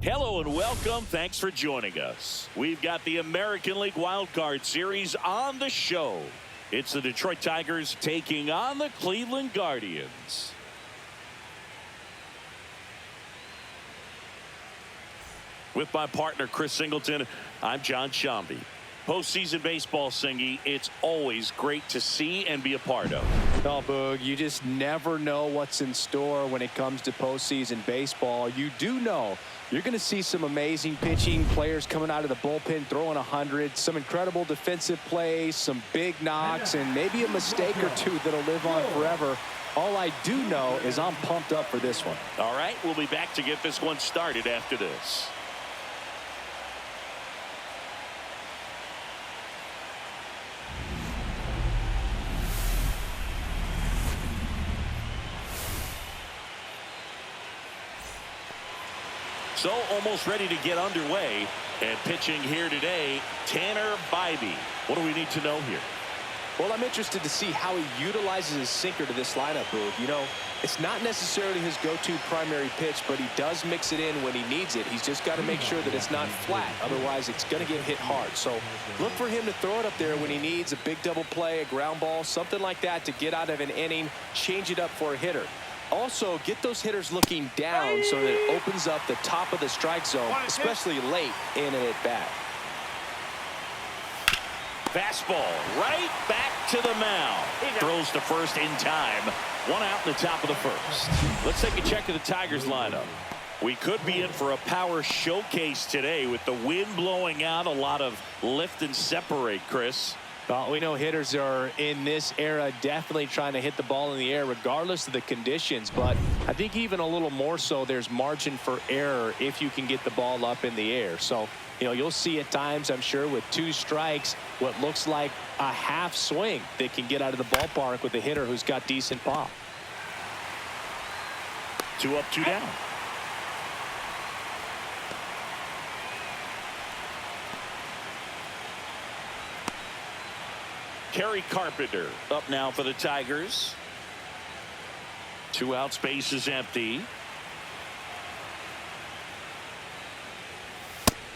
Hello and welcome. Thanks for joining us. We've got the American League Wild Card Series on the show. It's the Detroit Tigers taking on the Cleveland Guardians. With my partner, Chris Singleton, I'm John Shambi. Postseason baseball, Singy, it's always great to see and be a part of. Oh, Boog, you just never know what's in store when it comes to postseason baseball. You do know you're going to see some amazing pitching, players coming out of the bullpen throwing 100, some incredible defensive plays, some big knocks, and maybe a mistake or two that'll live on forever. All I do know is I'm pumped up for this one. All right, we'll be back to get this one started after this. So almost ready to get underway, and pitching here today, Tanner Bybee. What do we need to know here? Well, I'm interested to see how he utilizes his sinker to this lineup, Boog. You know, it's not necessarily his go-to primary pitch, but he does mix it in when he needs it. He's just got to make sure that it's not flat. Otherwise, it's going to get hit hard. So look for him to throw it up there when he needs a big double play, a ground ball, something like that to get out of an inning, change it up for a hitter. Also, get those hitters looking down so that it opens up the top of the strike zone, especially late in an at-bat. Fastball right back to the mound. Throws to first in time. One out in the top of the first. Let's take a check of the Tigers lineup. We could be in for a power showcase today with the wind blowing out, a lot of lift and separate, Chris. Well, we know hitters are in this era definitely trying to hit the ball in the air regardless of the conditions, but I think even a little more so there's margin for error if you can get the ball up in the air. So, you know, you'll see at times, I'm sure, with 2 strikes, what looks like a half swing that can get out of the ballpark with a hitter who's got decent pop. 2 up, 2 down. Kerry Carpenter up now for the Tigers. 2 outs, base is empty.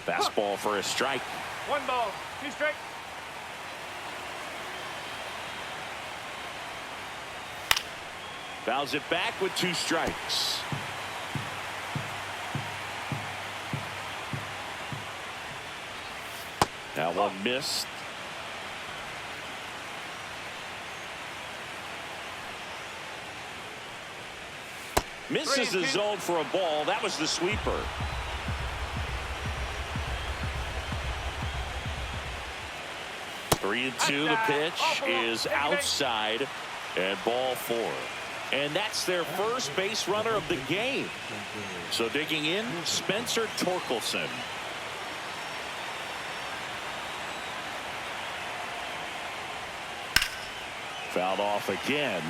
Fastball for a strike. 1 ball, 2 strikes. Fouls it back with 2 strikes. Now one missed. Misses the zone for a ball. That was the sweeper. Three and two. The pitch is outside, and ball 4. And that's their first base runner of the game. So digging in, Spencer Torkelson. Fouled off again,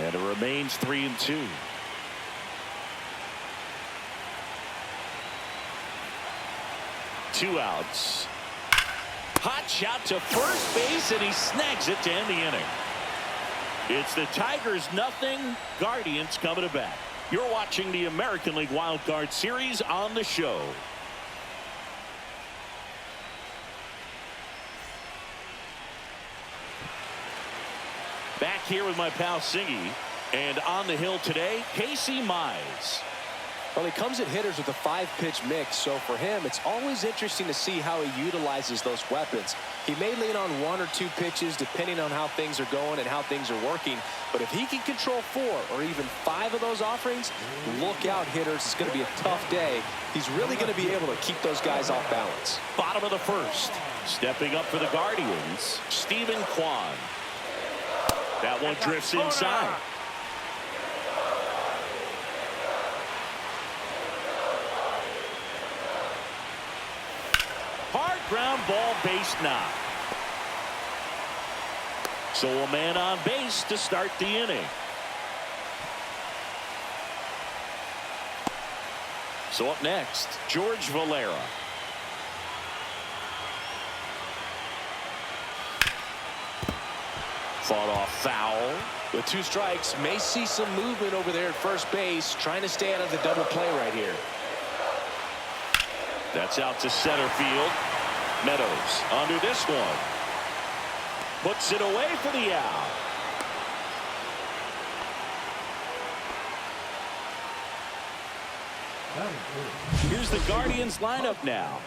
and it remains 3 and 2. 2 outs. Hot shot to first base, and he snags it to end the inning. It's the Tigers 0, Guardians coming to bat. You're watching the American League Wild Card Series on the show. Back here with my pal Singy, and on the hill today, Casey Mize. Well, he comes at hitters with a 5-pitch mix, so for him, it's always interesting to see how he utilizes those weapons. He may lean on 1 or 2 pitches depending on how things are going and how things are working, but if he can control 4 or even 5 of those offerings, look out, hitters. It's going to be a tough day. He's really going to be able to keep those guys off balance. Bottom of the first. Stepping up for the Guardians, Stephen Kwan. That one drifts inside. Hard ground ball, base knock. So a man on base to start the inning. So up next, George Valera. Fought off foul. With 2 strikes, may see some movement over there at first base, trying to stay out of the double play right here. That's out to center field. Meadows under this one. Puts it away for the out. Here's the Guardians lineup now.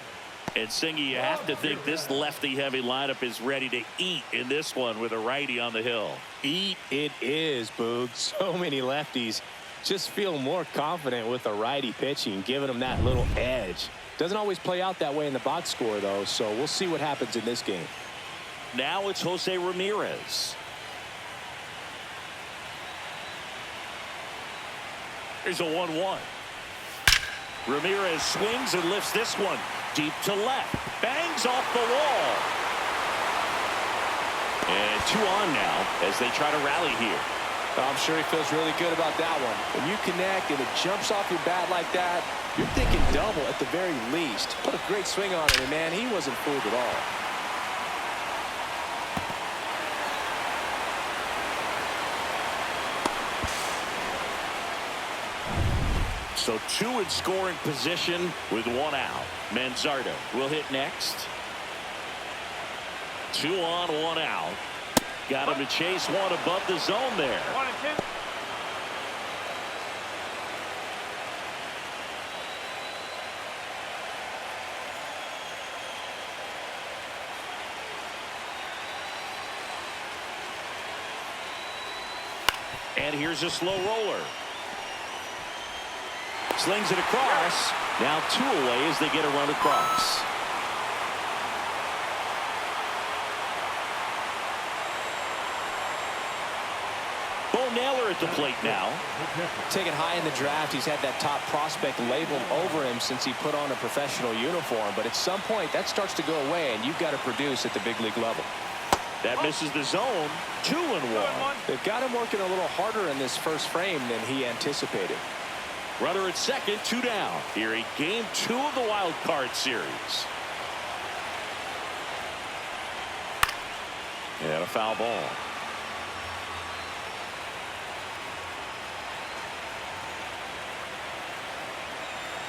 And Singy, you have to think this lefty-heavy lineup is ready to eat in this one with a righty on the hill. Eat it is, Boog. So many lefties just feel more confident with a righty pitching, giving them that little edge. Doesn't always play out that way in the box score, though, so we'll see what happens in this game. Now it's Jose Ramirez. Here's a 1-1. Ramirez swings and lifts this one deep to left. Bangs off the wall. And 2 on now as they try to rally here. I'm sure he feels really good about that one. When you connect and it jumps off your bat like that, you're thinking double at the very least. Put a great swing on it, and man, he wasn't fooled at all. So 2 in scoring position with 1 out. Manzardo will hit next. 2 on, 1 out. Got him to chase one above the zone there. 1 and 2. And here's a slow roller. Slings it across. Now 2 away as they get a run across. Bo Naylor at the plate now. Taken high in the draft, he's had that top prospect labeled over him since he put on a professional uniform. But at some point, that starts to go away, and you've got to produce at the big league level. That misses the zone. 2 and 1. They've got him working a little harder in this first frame than he anticipated. Runner at second, 2 down. Here in game 2 of the wild card series. And a foul ball.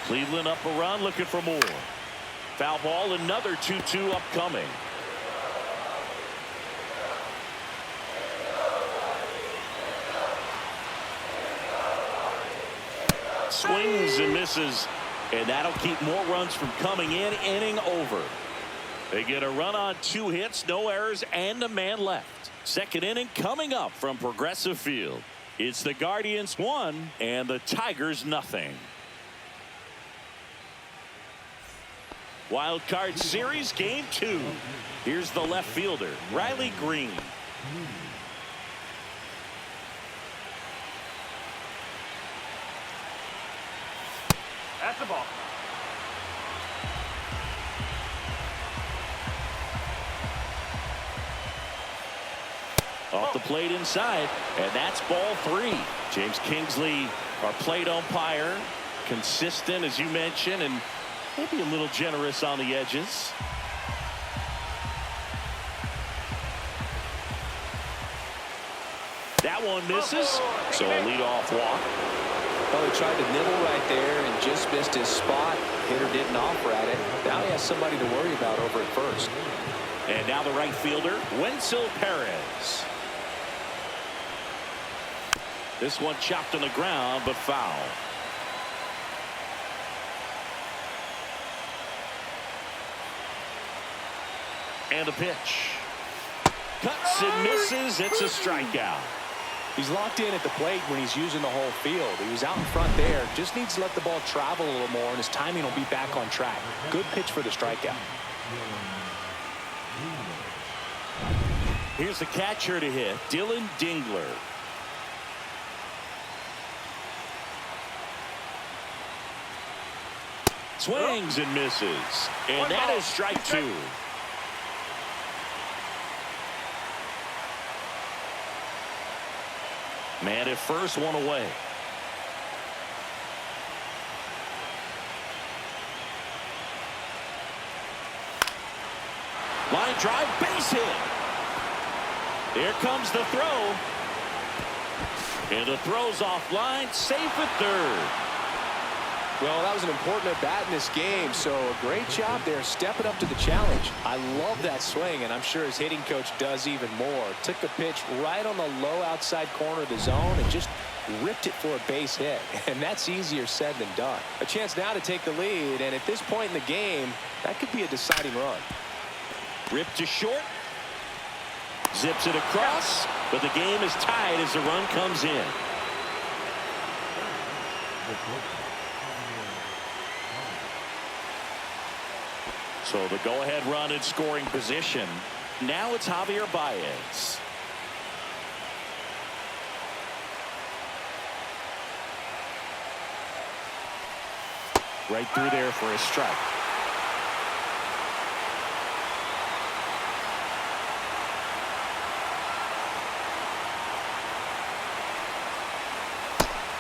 Cleveland up a run, looking for more. Foul ball, another 2-2 upcoming. Swings and misses, and that'll keep more runs from coming in. Inning over. They get a run on 2 hits, no errors, and a man left. Second inning coming up from Progressive Field. It's the Guardians 1 and the Tigers nothing. Wild card series game 2. Here's the left fielder, Riley Green. That's the ball. Off the plate inside, and that's ball 3. James Kingsley, our plate umpire, consistent as you mentioned, and maybe a little generous on the edges. That one misses, so a leadoff walk. Well, he tried to nibble right there and just missed his spot. Hitter didn't offer at it. Now he has somebody to worry about over at first. And now the right fielder, Wenzel Perez. This one chopped on the ground, but foul. And a pitch. Cuts and misses. It's a strikeout. He's locked in at the plate when he's using the whole field. He was out in front there. Just needs to let the ball travel a little more, and his timing will be back on track. Good pitch for the strikeout. Here's the catcher to hit, Dylan Dingler. Swings and misses. And that is strike 2. Man at first, 1 away. Line drive, base hit. Here comes the throw. And the throw's offline, safe at third. Well, that was an important at-bat in this game, so a great job there stepping up to the challenge. I love that swing, and I'm sure his hitting coach does even more. Took the pitch right on the low outside corner of the zone and just ripped it for a base hit, and that's easier said than done. A chance now to take the lead, and at this point in the game, that could be a deciding run. Ripped to short. Zips it across, but the game is tied as the run comes in. So the go-ahead run in scoring position. Now it's Javier Baez. Right through there for a strike.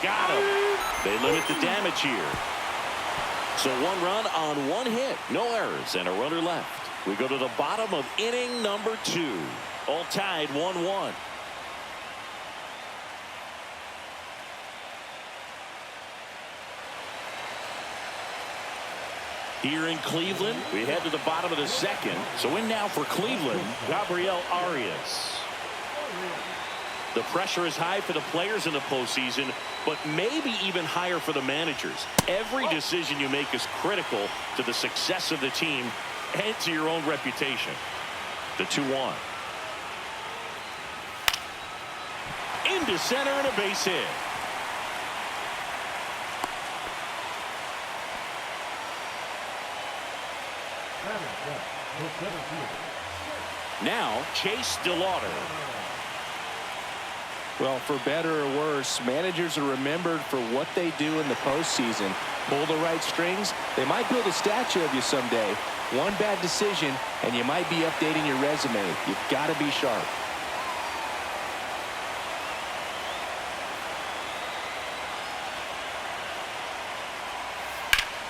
Got him. They limit the damage here. So one run on one hit. No errors and a runner left. We go to the bottom of inning number 2. All tied 1-1. Here in Cleveland, we head to the bottom of the second. So in now for Cleveland, Gabriel Arias. The pressure is high for the players in the postseason, but maybe even higher for the managers. Every decision you make is critical to the success of the team and to your own reputation. The 2-1. Into center and a base hit. Now Chase DeLauder. Well, for better or worse, managers are remembered for what they do in the postseason. Pull the right strings, they might build a statue of you someday. One bad decision, and you might be updating your resume. You've got to be sharp.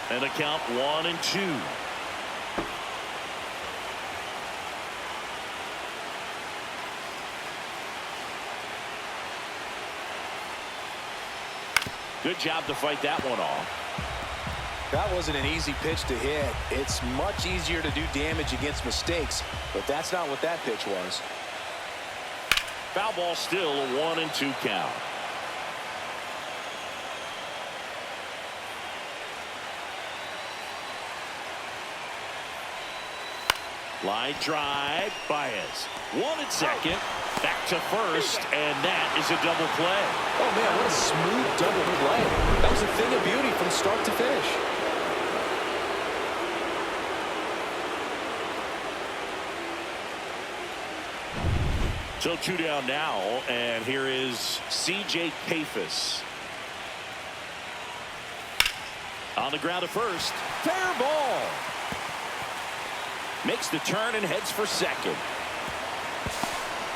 And a count 1-2. Good job to fight that one off. That wasn't an easy pitch to hit. It's much easier to do damage against mistakes, but that's not what that pitch was. Foul ball, still a 1-2 count. Line drive, Baez. 1 at second, back to first, and that is a double play. Oh man, what a smooth double play. That was a thing of beauty from start to finish. So 2 down now, and here is C.J. Pafis. On the ground at first, fair ball. Makes the turn and heads for second.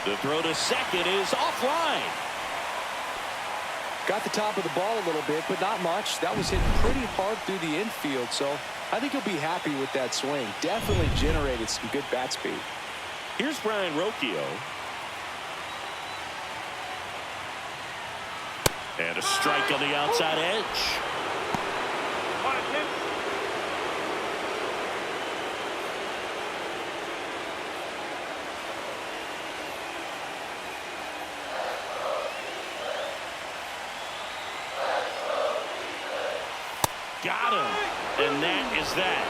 The throw to second is offline. Got the top of the ball a little bit, but not much. That was hit pretty hard through the infield, so I think he'll be happy with that swing. Definitely generated some good bat speed. Here's Brian Rocchio. And a strike on the outside edge. Got him, and that is that.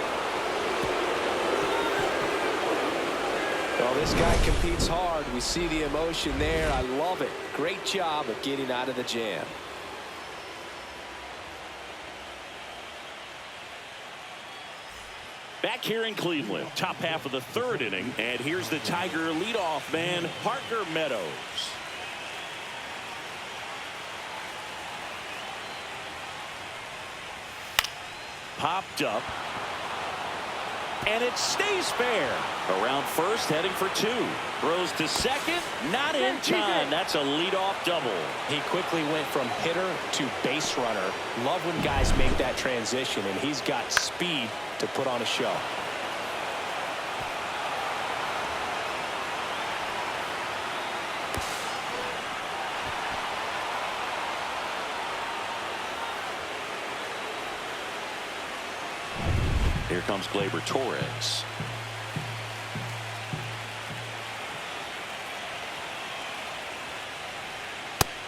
Well, this guy competes hard. We see the emotion there. I love it. Great job of getting out of the jam. Back here in Cleveland, top half of the 3rd inning, and here's the Tiger leadoff man, Parker Meadows. Popped up, and it stays fair. Around first, heading for 2. Throws to second, not in time. That's a leadoff double. He quickly went from hitter to base runner. Love when guys make that transition, and he's got speed to put on a show. Here comes Gleyber Torres.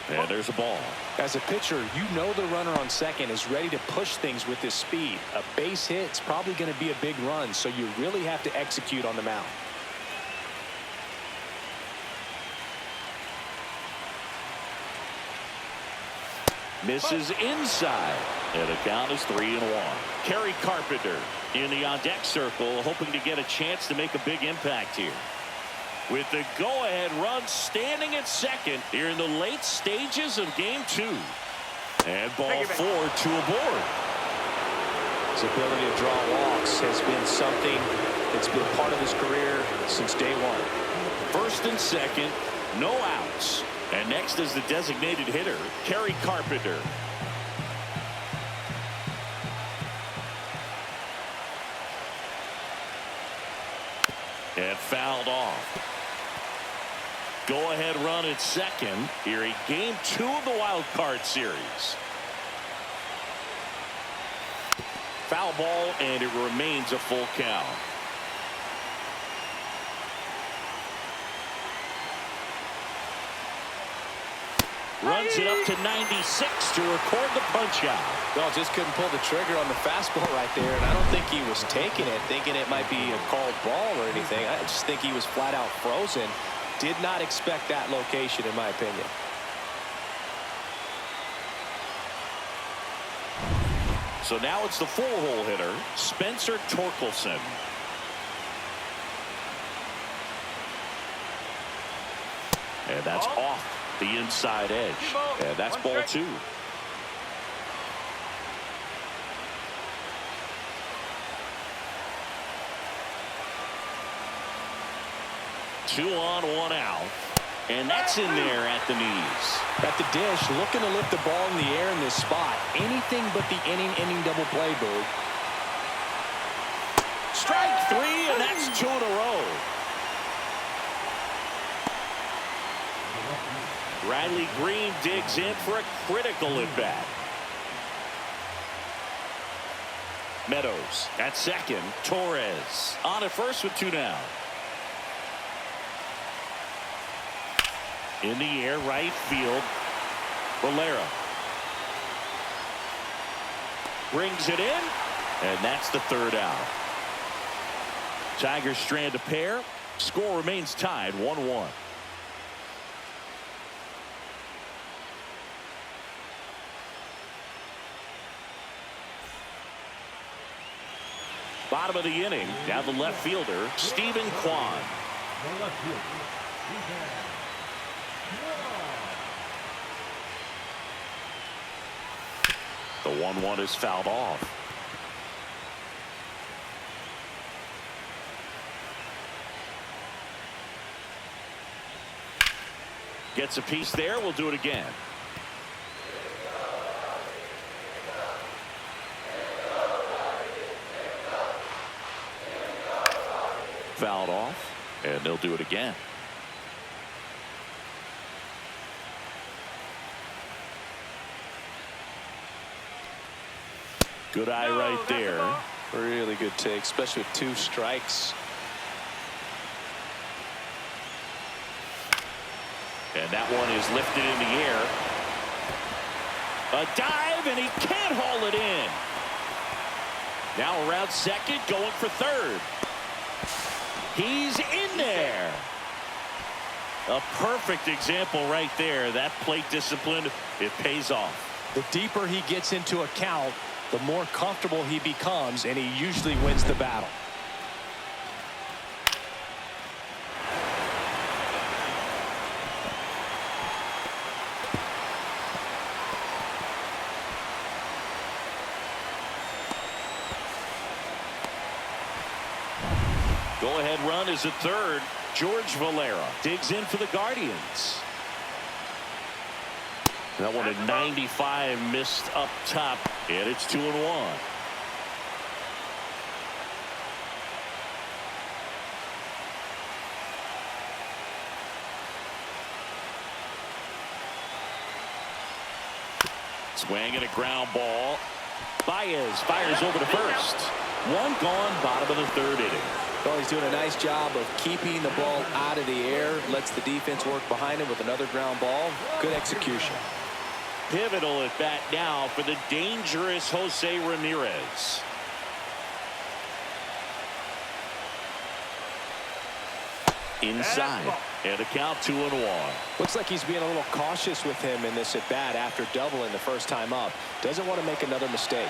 And there's a ball. As a pitcher, you know the runner on second is ready to push things with his speed. A base hit's probably going to be a big run, so you really have to execute on the mound. Misses inside. And the count is 3-1. Kerry Carpenter in the on-deck circle, hoping to get a chance to make a big impact here. With the go-ahead run standing at second here in the late stages of Game 2. And ball 4 to aboard. His ability to draw walks has been something that's been part of his career since day one. First and second, no outs. And next is the designated hitter, Kerry Carpenter. And fouled off. Go-ahead run at second here in Game 2 of the wild card series. Foul ball, and it remains a full count. Runs it up to 96 to record the punch out. Well, just couldn't pull the trigger on the fastball right there, and I don't think he was taking it, thinking it might be a called ball or anything. I just think he was flat out frozen. Did not expect that location, in my opinion. So now it's the 4-hole hitter, Spencer Torkelson. And that's off the inside edge. And that's ball 2. Two on, 1 out. And that's in there at the knees. At the dish, looking to lift the ball in the air in this spot. Anything but the inning double play, Boog. Strike 3, and that's 2 in a row. Riley Green digs in for a critical at-bat. Meadows at second. Torres on at first with 2 down. In the air, right field. Valera brings it in, and that's the 3rd out. Tigers strand a pair. Score remains tied 1-1. Bottom of the inning, down the left fielder, Stephen Kwan. The 1-1 is fouled off. Gets a piece there. We'll do it again. Fouled off, and they'll do it again. Good eye right there. Really good take, especially with 2 strikes. And that one is lifted in the air. A dive, and he can't haul it in. Now around second, going for third. He's in there. A perfect example right there. That plate discipline, it pays off. The deeper he gets into a count, the more comfortable he becomes, and he usually wins the battle. Go-ahead run is at third. George Valera digs in for the Guardians. That one at 95, missed up top, and it's 2-1. Swing and a ground ball. Baez fires over to first. One gone, bottom of the third inning. Well, he's doing a nice job of keeping the ball out of the air. Lets the defense work behind him with another ground ball. Good execution. Pivotal at bat now for the dangerous Jose Ramirez. Inside, and a count 2-1. Looks like he's being a little cautious with him in this at bat after doubling the first time up. Doesn't want to make another mistake.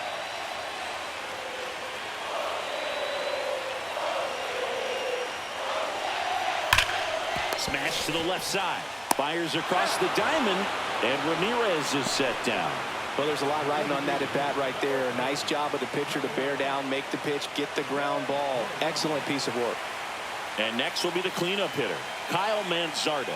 Smash to the left side. Fires across the diamond, and Ramirez is set down. Well, there's a lot riding on that at bat right there. Nice job of the pitcher to bear down, make the pitch, get the ground ball. Excellent piece of work. And next will be the cleanup hitter, Kyle Manzardo.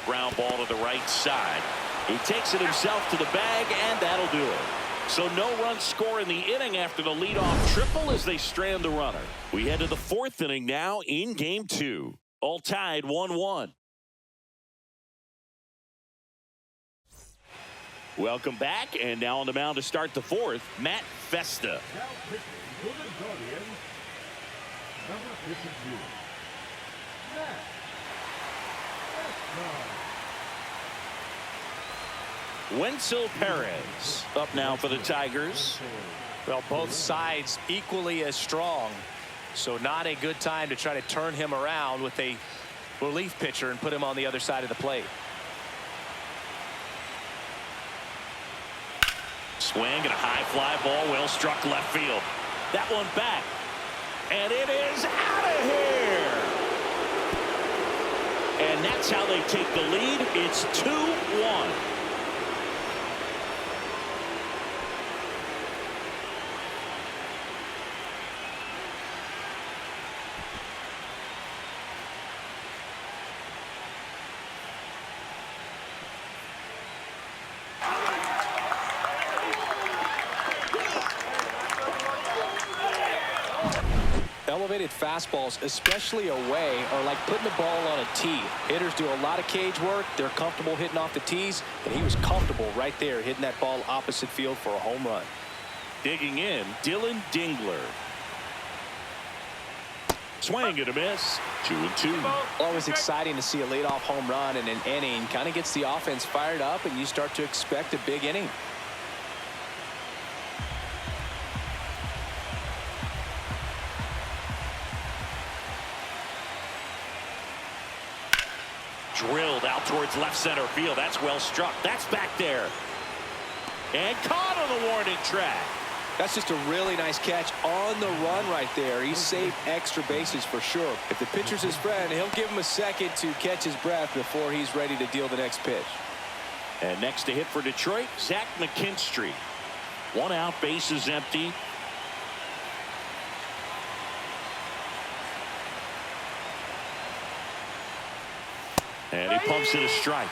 Ground ball to the right side. He takes it himself to the bag, and that'll do it. So no run score in the inning after the leadoff triple as they strand the runner. We head to the fourth inning now in game 2. All tied 1-1. Welcome back, and now on the mound to start the fourth, Matt Festa. Wenzel Perez up now for the Tigers. Well, both sides equally as strong, so not a good time to try to turn him around with a relief pitcher and put him on the other side of the plate. Swing and a high fly ball, well struck left field. That one back, and it is out of here. And that's how they take the lead. It's 2-1. Elevated fastballs, especially away, are like putting the ball on a tee. Hitters do a lot of cage work. They're comfortable hitting off the tees, and he was comfortable right there hitting that ball opposite field for a home run. Digging in, Dylan Dingler. Swing and a miss. 2-2. Always exciting to see a leadoff home run in an inning. Kind of gets the offense fired up, and you start to expect a big inning. Drilled out towards left center field. That's well struck. That's back there. And caught on the warning track. That's just a really nice catch on the run right there. He saved extra bases for sure. If the pitcher's his friend, he'll give him a second to catch his breath before he's ready to deal the next pitch. And next to hit for Detroit, Zach McKinstry. One out, bases empty. And he pumps it a strike.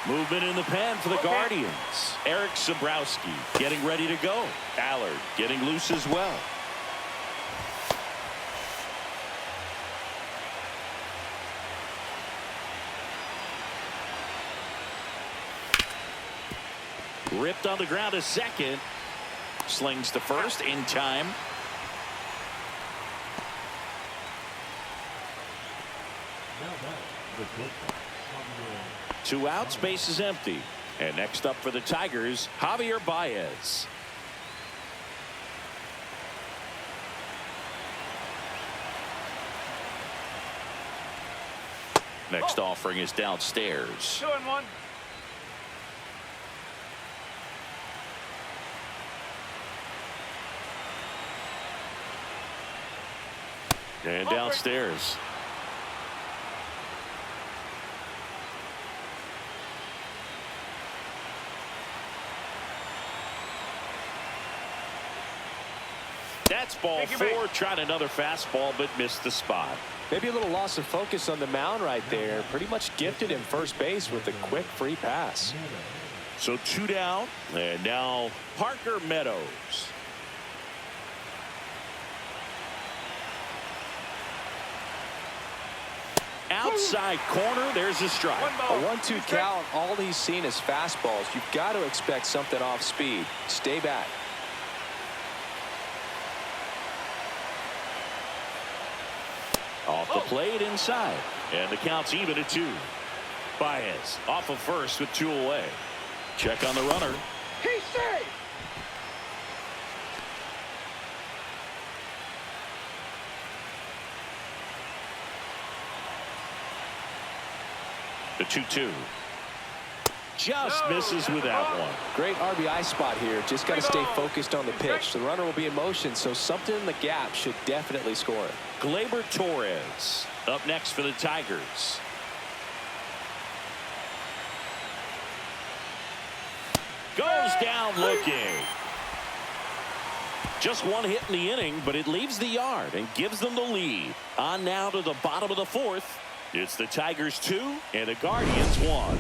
Movement in the pen for the Guardians. Eric Sabrowski getting ready to go. Allard getting loose as well. Ripped on the ground to second. Slings to first in time. Two outs, base is empty. And next up for the Tigers, Javier Baez. Next offering is downstairs. 2-1. And downstairs. That's ball four. Tried another fastball, but missed the spot. Maybe a little loss of focus on the mound right there. Pretty much gifted him first base with a quick free pass. So two down, and now Parker Meadows. outside corner. There's a strike. A 1-2 count. All he's seen is fastballs. You've got to expect something off speed. Stay back. Off the plate inside. And the count's even at 2. Baez off of first with 2 away. Check on the runner. He's safe. The 2-2. Just misses with that one. Great RBI spot here. Just got to stay focused on the pitch. The runner will be in motion, so something in the gap should definitely score it. Gleyber Torres up next for the Tigers. Goes down looking. Just one hit in the inning, but it leaves the yard and gives them the lead. On now to the bottom of the 4th. It's the Tigers 2 and the Guardians 1.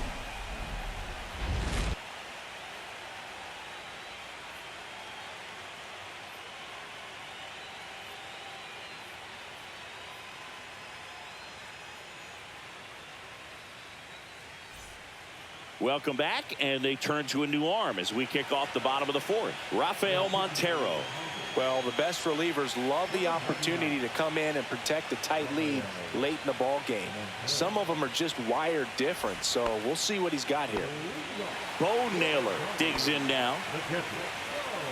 Welcome back, and they turn to a new arm as we kick off the bottom of the 4th. Rafael Montero. Well, the best relievers love the opportunity to come in and protect a tight lead late in the ball game. Some of them are just wired different, so we'll see what he's got here. Bo Naylor digs in now.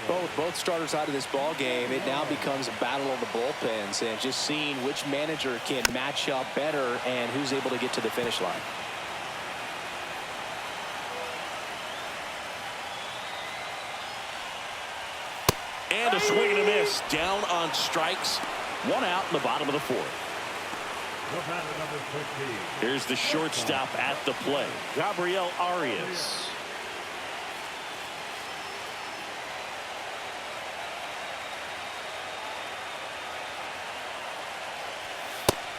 Both starters out of this ball game. It now becomes a battle of the bullpens and just seeing which manager can match up better and who's able to get to the finish line. And a swing and a miss. Down on strikes. 1 out in the bottom of the 4th. Here's the shortstop at the plate, Gabriel Arias.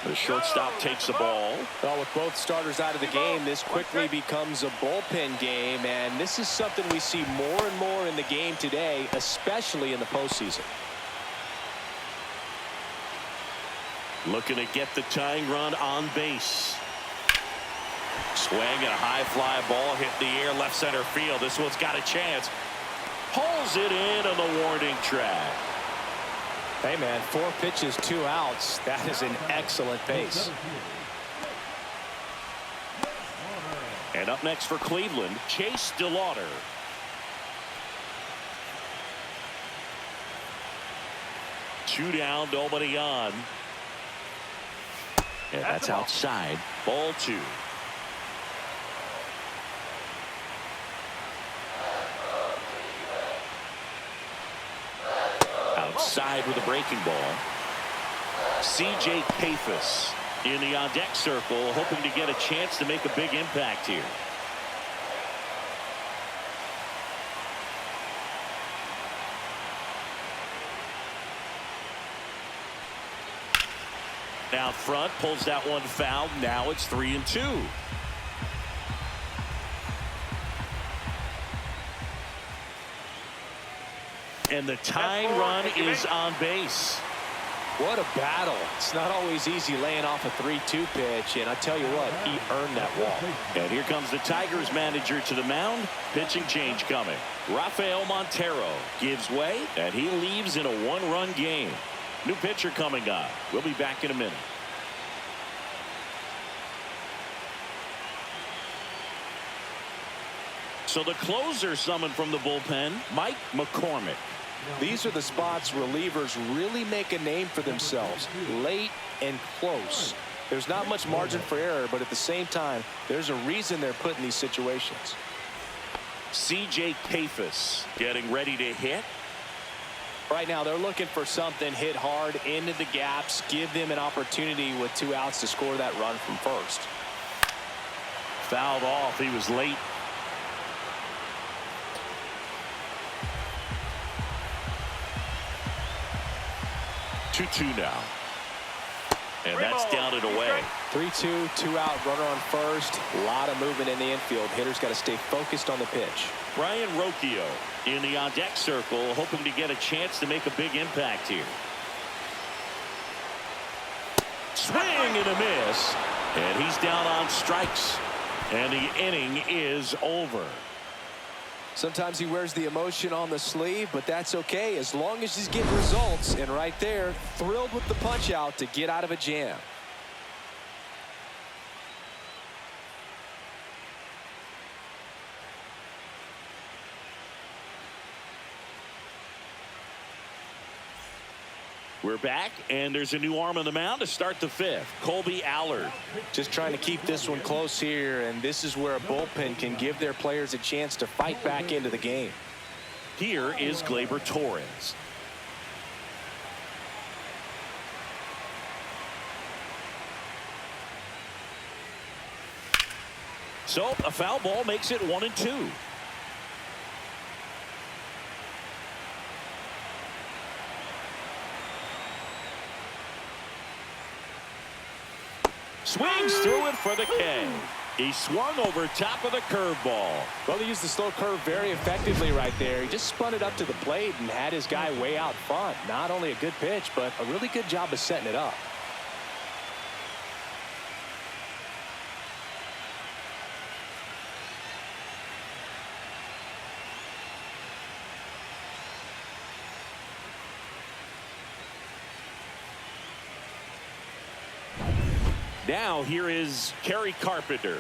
The shortstop takes the ball. Well, with both starters out of the game, this quickly becomes a bullpen game, and this is something we see more and more in the game today, especially in the postseason. Looking to get the tying run on base. Swing and a high fly ball hit the air left center field. This one's got a chance. Pulls it in on the warning track. Hey, man, 4 pitches, 2 outs. That is an excellent pace. And up next for Cleveland, Chase DeLauder. Two down, nobody on. And that's outside. Ball 2. Outside with a breaking ball. C.J. Pappas in the on-deck circle, hoping to get a chance to make a big impact here. Out front, pulls that one foul. Now it's 3-2. And the tying run is on base. What a battle. It's not always easy laying off a 3-2 pitch, and I tell you what, he earned that walk. And here comes the Tigers manager to the mound. Pitching change coming. Rafael Montero gives way, and he leaves in a 1-run game. New pitcher coming on. We'll be back in a minute. So the closer summoned from the bullpen, Mike McCormick. These are the spots relievers really make a name for themselves. Late and close. There's not much margin for error, but at the same time, there's a reason they're put in these situations. C.J. Pappas getting ready to hit. Right now, they're looking for something hit hard into the gaps, give them an opportunity with 2 outs to score that run from first. Fouled off. He was late. Two now. And that's down and away. 3-2, 2 out, runner on first. A lot of movement in the infield. Hitters got to stay focused on the pitch. Brian Rocchio in the on-deck circle, hoping to get a chance to make a big impact here. Swing and a miss. And he's down on strikes. And the inning is over. Sometimes he wears the emotion on the sleeve, but that's okay as long as he's getting results. And right there, thrilled with the punch out to get out of a jam. We're back, and there's a new arm on the mound to start the fifth. Colby Allard. Just trying to keep this one close here, and this is where a bullpen can give their players a chance to fight back into the game. Here is Gleyber Torres. So a foul ball makes it 1-2. Swings through it for the K. He swung over top of the curveball. Well, he used the slow curve very effectively right there. He just spun it up to the plate and had his guy way out front. Not only a good pitch, but a really good job of setting it up. Now here is Kerry Carpenter.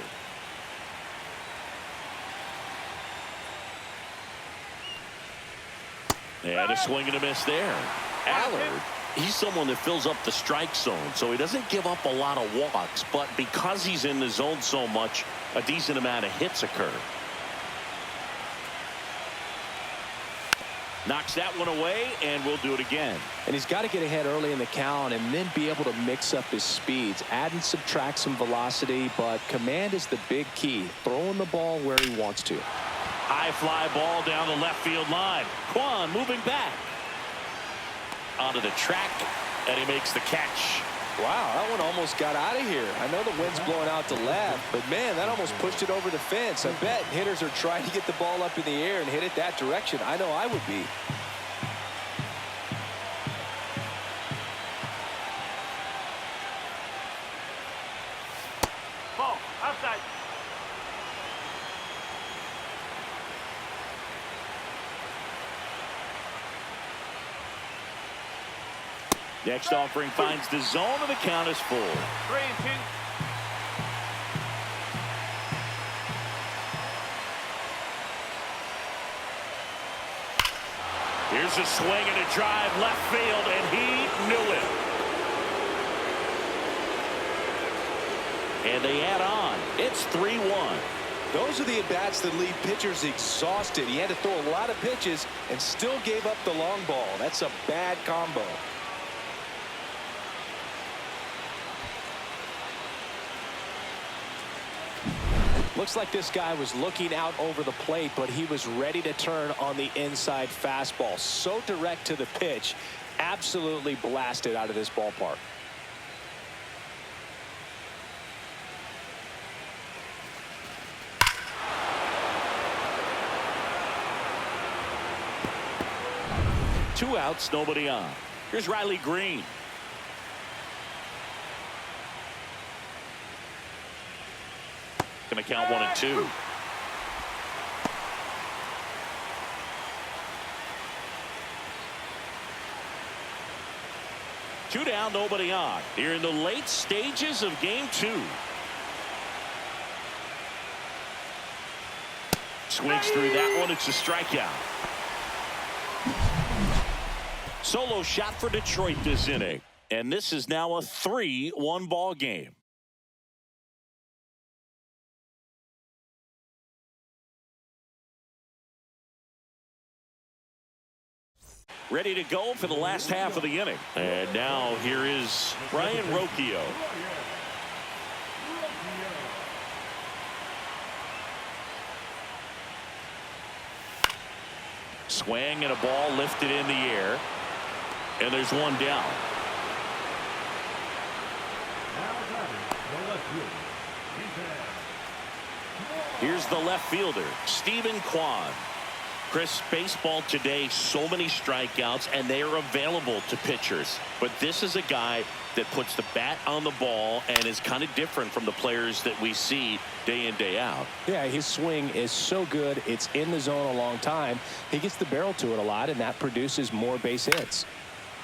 And a swing and a miss there. Allard, he's someone that fills up the strike zone, so he doesn't give up a lot of walks, but because he's in the zone so much, a decent amount of hits occur. Knocks that one away, and we'll do it again. And he's got to get ahead early in the count and then be able to mix up his speeds. Add and subtract some velocity, but command is the big key. Throwing the ball where he wants to. High fly ball down the left field line. Kwan moving back. Onto the track, and he makes the catch. Wow, that one almost got out of here. I know the wind's blowing out to left, but man, that almost pushed it over the fence. I bet hitters are trying to get the ball up in the air and hit it that direction. I know I would be. Ball, outside. Next offering finds the zone, and the count is full. 3-2. Here's a swing and a drive left field, and he knew it. And they add on. It's 3-1. Those are the at-bats that leave pitchers exhausted. He had to throw a lot of pitches and still gave up the long ball. That's a bad combo. Looks like this guy was looking out over the plate, but he was ready to turn on the inside fastball. So direct to the pitch, absolutely blasted out of this ballpark. Two outs, nobody on. Here's Riley Green. Going to count 1-2. Two down, nobody on. Here in the late stages of game 2. Swings through that one. It's a strikeout. Solo shot for Detroit this inning. And this is now a 3-1 ball game. Ready to go for the last half of the inning. And now here is Brian Rocchio. Swing and a ball lifted in the air. And there's one down. Here's the left fielder, Stephen Kwan. Chris, baseball today, so many strikeouts, and they are available to pitchers. But this is a guy that puts the bat on the ball and is kind of different from the players that we see day in, day out. Yeah, his swing is so good. It's in the zone a long time. He gets the barrel to it a lot, and that produces more base hits.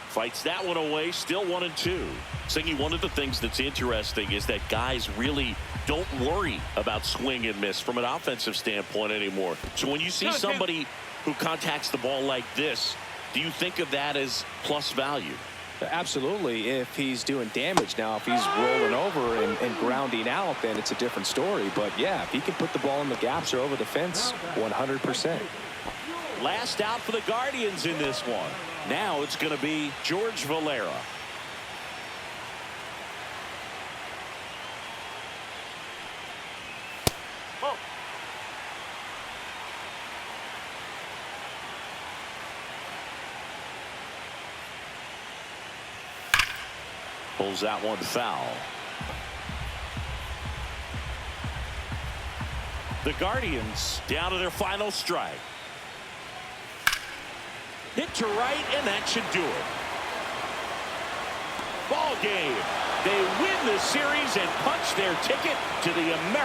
Fights that one away, still 1-2. Singy, one of the things that's interesting is that guys really don't worry about swing and miss from an offensive standpoint anymore. So when you see somebody who contacts the ball like this, do you think of that as plus value? Absolutely, if he's doing damage. Now, if he's rolling over and grounding out, then it's a different story. But, yeah, if he can put the ball in the gaps or over the fence, 100%. Last out for the Guardians in this one. Now it's going to be George Valera. Whoa. Pulls that one foul. The Guardians down to their final strike. Hit to right, and that should do it. Ball game. They win the series and punch their ticket to the American